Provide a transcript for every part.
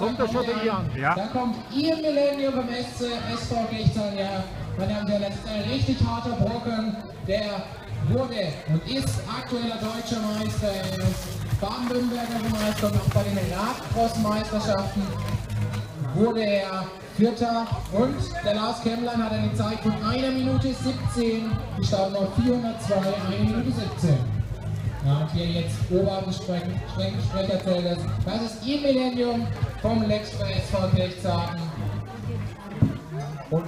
Kommt der schon der Ian? Ja. Da kommt Ian Millennium vom SV Gleichzahn. Ja, meine Damen und Herren, das ist ein richtig harter Brocken. Der wurde und ist aktueller deutscher Meister. Er ist Baden-Württemberger Meister und auch bei den Radcross-Meisterschaften wurde er Vierter. Und der Lars Kemmlein hat eine Zeit von 1 Minute 17, gestartet auf 402, 1 Minute 17. Ja, und hier jetzt Oberarten-Sprecherzähler. Das ist Ian Millennium vom Lextra SV Gleichzahn. Und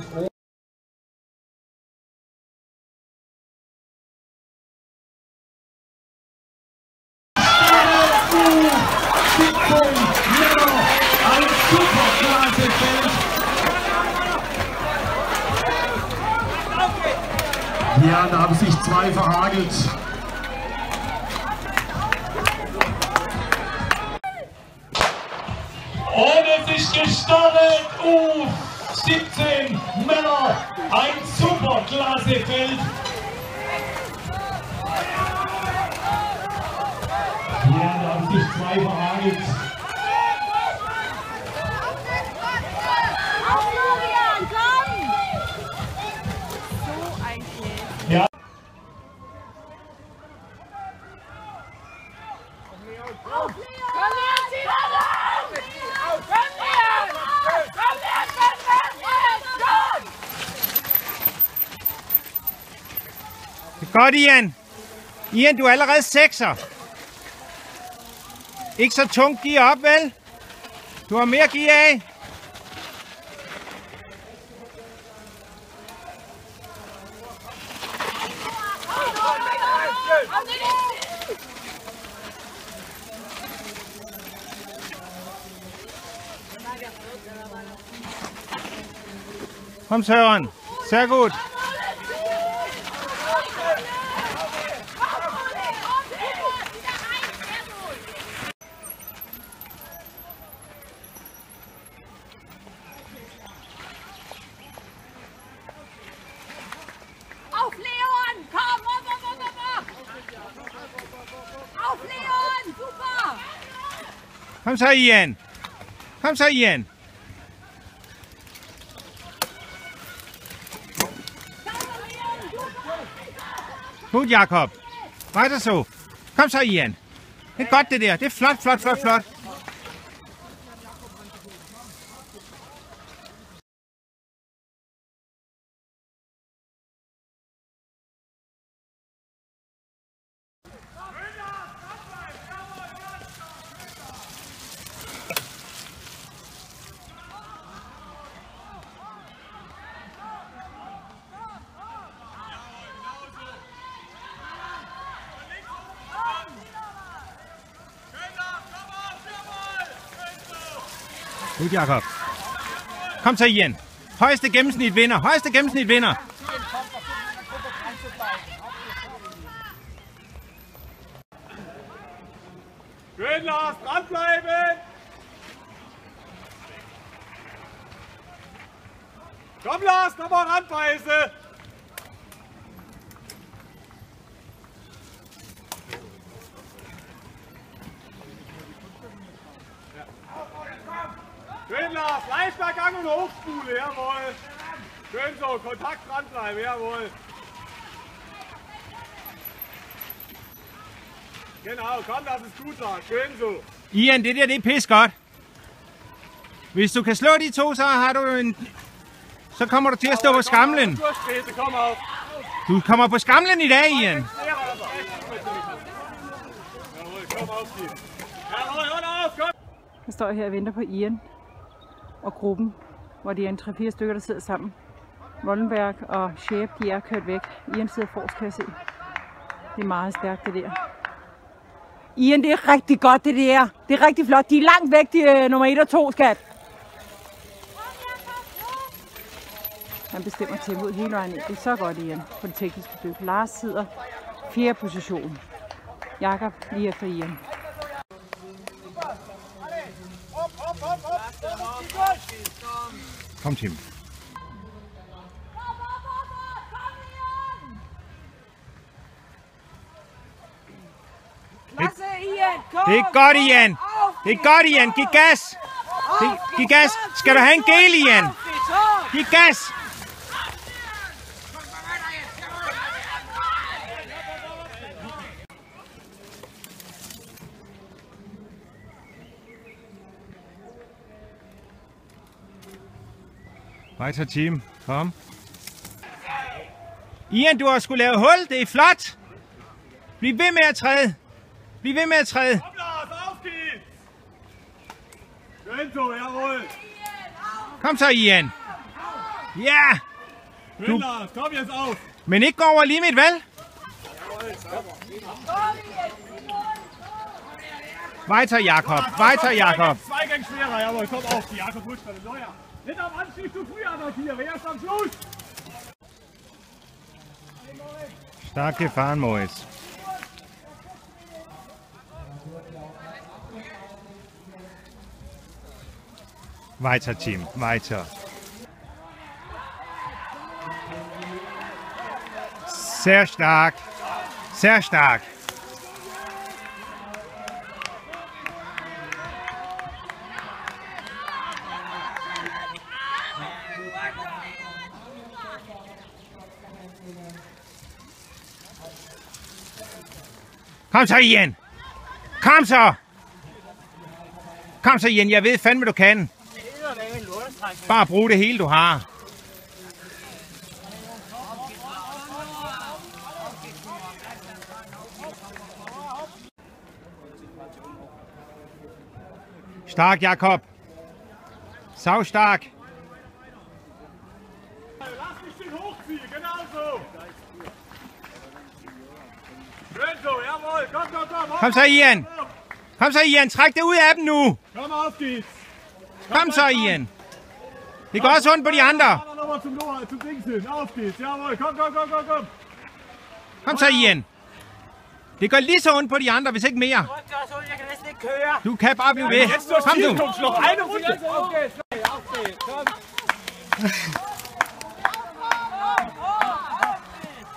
Ja, da haben sich zwei verhagelt. Und es ist gestartet, U17 Männer, ein super Klassefeld. Ja, da haben sich zwei verhagelt. Ja. Godt, Ian. Ian, du er allerede 6'er. Ikke så tungt gear op, vel? Du har mere gear af. Kom, Søren. Sehr gut. Auf Leon! Komm! Auf Leon! Super! Kom så, Ian. Kom så, Ian. Gut, Jakob. Weiter så. Kom så, Ian. Det er godt, det der. Det er flot, flot, flot, flot. Gut, Jakob. Kom så, Ian. Højeste gennemsnit vinder. Højeste gennemsnit vinder. Schön, Lars, dranbleiben! Komm, Lars, nochmal ranbeiße! Schön, Lars, leichter Gang und Hochspule, jawohl! Schön so, Kontakt dranbleiben, jawohl! Genau, komm, das ist gut, Lars, schön so! Ian, det der, det er pis godt. Hvis du kan slå de to, så har du en... Så kommer du til at stå på skamlen. Du kommer på skamlen i dag, Ian. Jeg står her og venter på Ian og gruppen, hvor det er en 3-4 stykker, der sidder sammen. Rollenberg og Shape, de er kørt væk. Ian sidder forrest, kan jeg se. Det er meget stærkt, det der. Ian, det er rigtig godt, det der. Det er rigtig flot. De er langt væk, de nummer 1 og 2, skat. Han bestemmer tempoet hele vejen ind. Det er så godt, Ian, på det tekniske stykke. Lars sidder 4. position. Jakob lige efter Ian. Kom, Tim. Det er godt, Ian. Det er godt, Ian. Giv gas. Giv gas. Skal du have en gel, Ian? Giv gas. Weiter Team, kom. Ian, du har sgu lavet hul. Det er flot. Bliv ved med at træde. Bliv ved med at træde. Komm Lars, auf geht's! Schön so, jawohl! Kom så, Ian. Ja! Schön Lars, komm jetzt auf! Men ikke gå over limit, vel? Weiter, Jakob. Weiter, Jakob. Zwei Gang schwerer, jawohl, komm auf, die Jakob rutscht bei den Neuer. Nicht am Anstieg zu früh attackieren, erst am Schluss! Stark gefahren, Moritz. Weiter, Team. Weiter. Sehr stark. Sehr stark. Kom så, Ian! Kom så! Kom så, Ian. Jeg ved fandme, du kan. Bare brug det hele, du har. Stark, Jakob. Sau stark. Lass dich den hochziehen, genau so! Schön so, jawohl, komm, komm, komm! Kom så, Ian. Kom så, Ian. Træk det ud af dem nu. Komm, auf geht's! Kom så, Ian. Det går også ondt på de andre. Nochmal zum Dings hin, auf geht's, jawohl, komm, komm, komm, komm, komm! Kom så, Ian. Det går lige så ondt på de andre, hvis ikke mere. Jeg kan næsten ikke køre. Du kan bare blive ved. Kom nu. Noch eine Runde!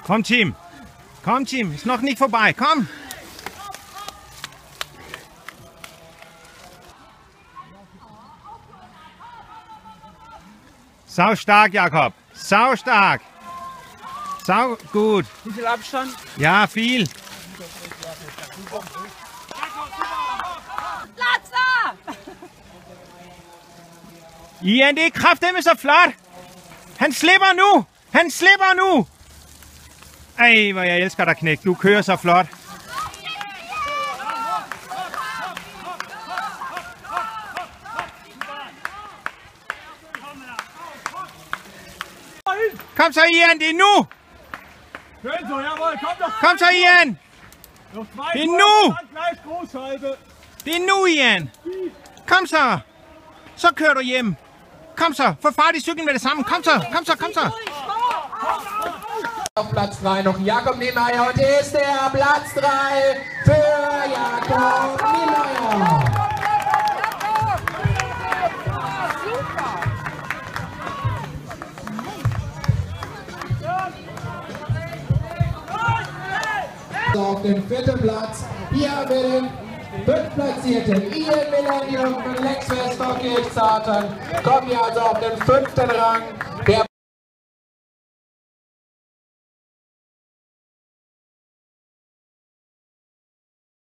Kom, Team. Kom, Team. Ist noch nicht vorbei. Kom. Sau stark, Jakob. Sau stark. Sau gut. Wie viel Abstand? Ja, viel. Platser! Ian, det er kraftedeme så flot. Han slipper nu. Han slipper nu. Ej, hvor jeg elsker dig, knæk. Du kører så flot. Kom så, Ian. Det er nu. Schön so, jawohl, komm doch! Kom så, Ian. Noch zwei Den Kurven, nu! dann gleich Großscheibe! Det er nu, Ian. Kom så. Så kører du hjem. Kom så. Få fart i cyklen med det samme. Kom så. Kom så. Kom så. Auf Platz 3 noch Jakob Niemeyer und hier ist der Platz 3 für Jakob Niemeyer. Auf den 4. Platz hier haben wir den 5. Platzierten Ian Millennium von Lexfest Hockey Zartan. Kommen hier also auf den 5. Rang. Der